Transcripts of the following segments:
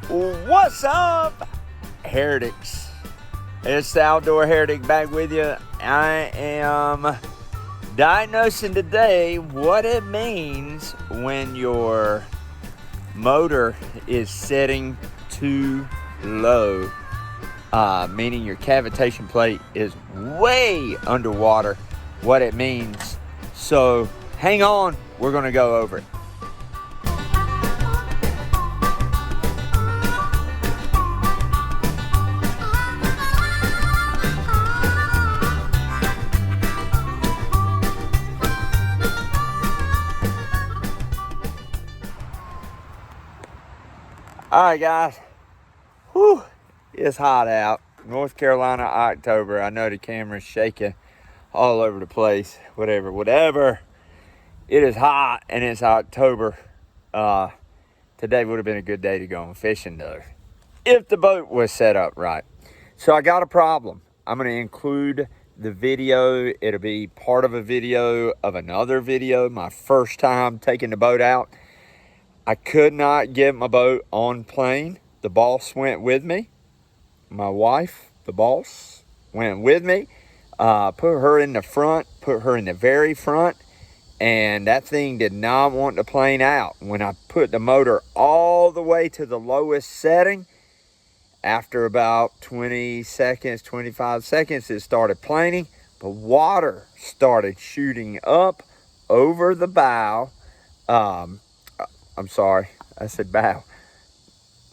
What's up, heretics? It's the Outdoor Heretic back with you. I am diagnosing today what it means when your motor is setting too low, meaning your cavitation plate is way underwater, what it means. So hang on, we're going to go over it. All right, guys. Whew, it's hot out. North Carolina, October. I know the camera's shaking all over the place. Whatever. It is hot and it's October. Today would have been a good day to go on fishing, though, if the boat was set up right. So I got a problem. I'm going to include the video. It'll be part of a video of another video. My first time taking the boat out. I could not get my boat on plane. The boss went with me. My wife, the boss, went with me. Put her in the front, put her in the very front, and that thing did not want the plane out. When I put the motor all the way to the lowest setting, after about 20 seconds, 25 seconds, it started planing. But water started shooting up over the bow. I'm sorry, I said bow,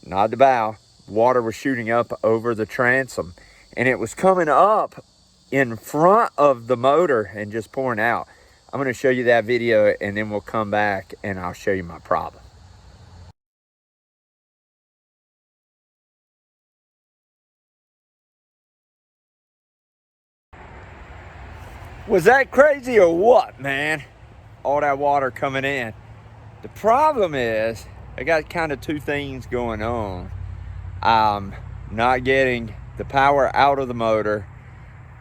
not the bow. Water was shooting up over the transom, and it was coming up in front of the motor and just pouring out. I'm going to show you that video, and then we'll come back and I'll show you my problem. Was that crazy or what, man? All that water coming in. The problem is, I got kind of two things going on. I'm not getting the power out of the motor.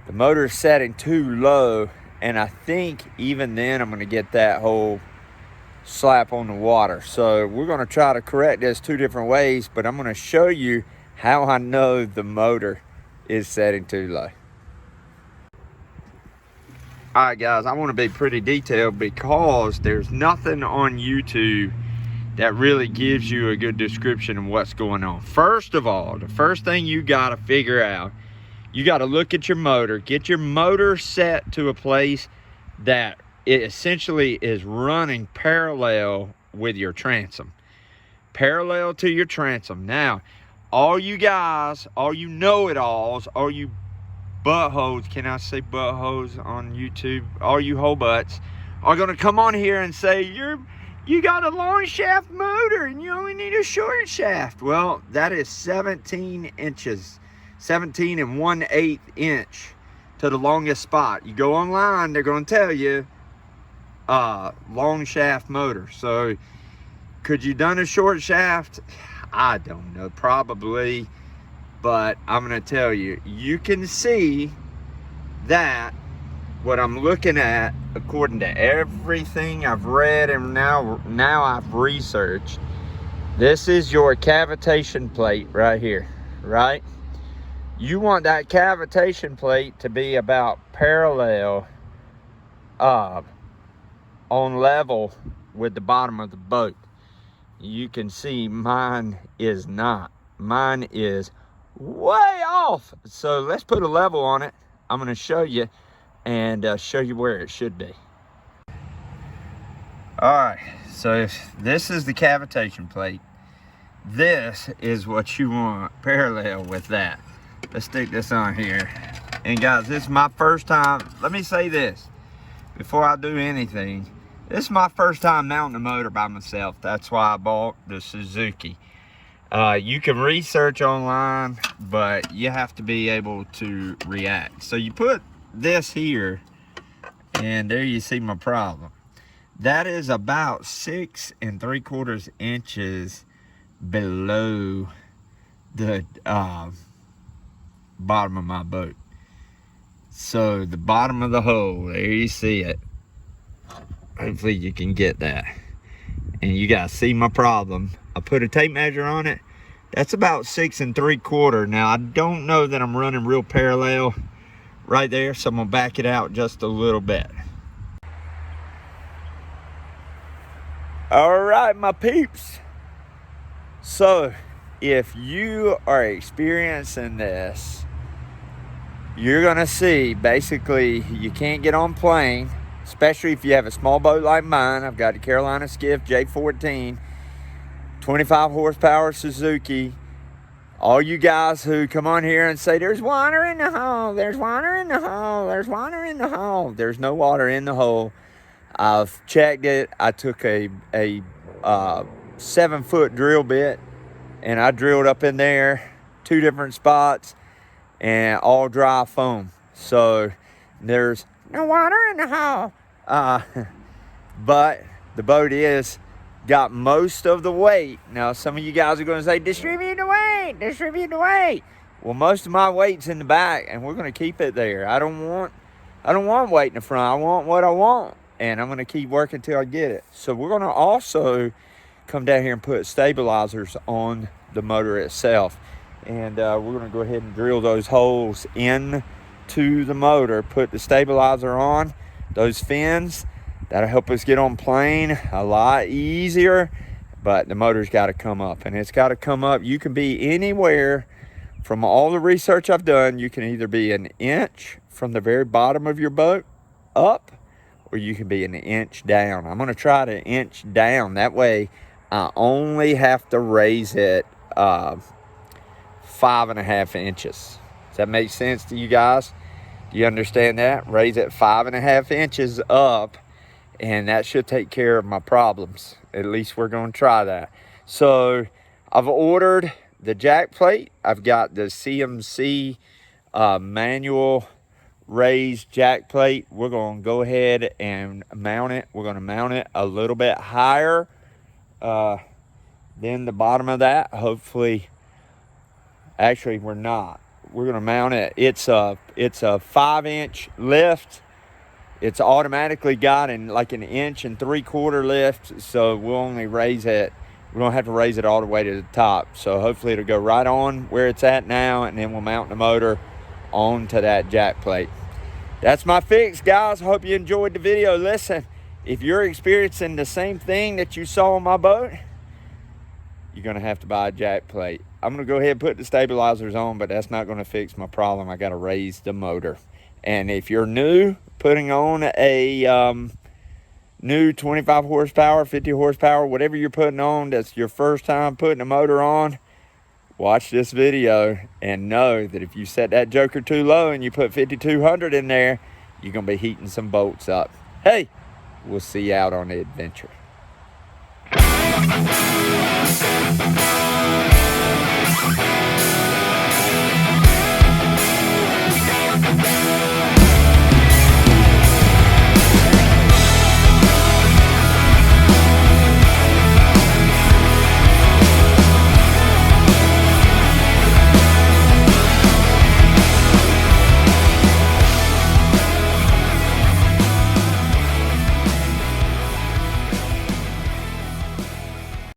The motor's setting too low, and I think even then I'm going to get that whole slap on the water. So we're going to try to correct this two different ways, but I'm going to show you how I know the motor is setting too low. All right, guys, I want to be pretty detailed because there's nothing on YouTube that really gives you a good description of what's going on. First of all, the first thing you got to figure out, you got to look at your motor. Get your motor set to a place that it essentially is running parallel with your transom. Parallel to your transom. Now, all you guys, all you know-it-alls, all you buttholes, can I say buttholes on YouTube? All you hoe butts are gonna come on here and say you got a long shaft motor and you only need a short shaft. Well, that is 17 inches, 17 1/8 inch to the longest spot. You go online, they're gonna tell you long shaft motor. So could you done a short shaft? I don't know, probably. But I'm going to tell you, you can see that what I'm looking at, according to everything I've read and now I've researched, this is your cavitation plate right here, right? You want that cavitation plate to be about parallel, on level with the bottom of the boat. You can see mine is not. Mine is way off. So let's put a level on it. I'm going to show you and show you where it should be. All right, so if this is the cavitation plate, this is what you want parallel with that. Let's stick this on here. And guys, this is my first time. Let me say this before I do anything. This is my first time mounting a motor by myself. That's why I bought the Suzuki. You can research online, but you have to be able to react. So you put this here, and there you see my problem. That is about 6 3/4 inches below the bottom of my boat. So the bottom of the hole, there you see it. Hopefully you can get that. And you guys see my problem. I put a tape measure on it. That's about 6 3/4. Now, I don't know that I'm running real parallel right there, so I'm gonna back it out just a little bit. All right, my peeps. So, if you are experiencing this, you're gonna see basically you can't get on plane, especially if you have a small boat like mine. I've got a Carolina Skiff J14, 25 horsepower Suzuki. All you guys who come on here and say, there's water in the hole, there's water in the hole, there's water in the hole. There's no water in the hole. I've checked it. I took a 7-foot drill bit and I drilled up in there 2 different spots and all dry foam. So there's no water in the hole. But the boat is got most of the weight. Now some of you guys are going to say, distribute the weight, distribute the weight. Well, most of my weight's in the back and we're going to keep it there. I don't want weight in the front. I want what I want, and I'm going to keep working till I get it. So we're going to also come down here and put stabilizers on the motor itself, and we're going to go ahead and drill those holes into the motor, put the stabilizer on those fins. That'll help us get on plane a lot easier, but the motor's got to come up, and it's got to come up. You can be anywhere. From all the research I've done, you can either be an inch from the very bottom of your boat up, or you can be an inch down. I'm going to try to inch down. That way, I only have to raise it 5.5 inches. Does that make sense to you guys? Do you understand that? Raise it 5.5 inches up, and that should take care of my problems. At least we're going to try that. So I've ordered the jack plate. I've got the CMC manual raised jack plate. We're going to go ahead and mount it. We're going to mount it a little bit higher than the bottom of that. Hopefully, actually we're not. We're going to mount it. It's a 5-inch lift. It's automatically got like an 1 3/4 lift, so we'll only raise it. We don't have to raise it all the way to the top. So hopefully it'll go right on where it's at now, and then we'll mount the motor onto that jack plate. That's my fix, guys. I hope you enjoyed the video. Listen, if you're experiencing the same thing that you saw on my boat, you're going to have to buy a jack plate. I'm going to go ahead and put the stabilizers on, but that's not going to fix my problem. I got to raise the motor. And if you're new, putting on a new 25 horsepower, 50 horsepower, whatever you're putting on, that's your first time putting a motor on, watch this video and know that if you set that joker too low and you put 5200 in there, you're going to be heating some bolts up. Hey, we'll see you out on the adventure.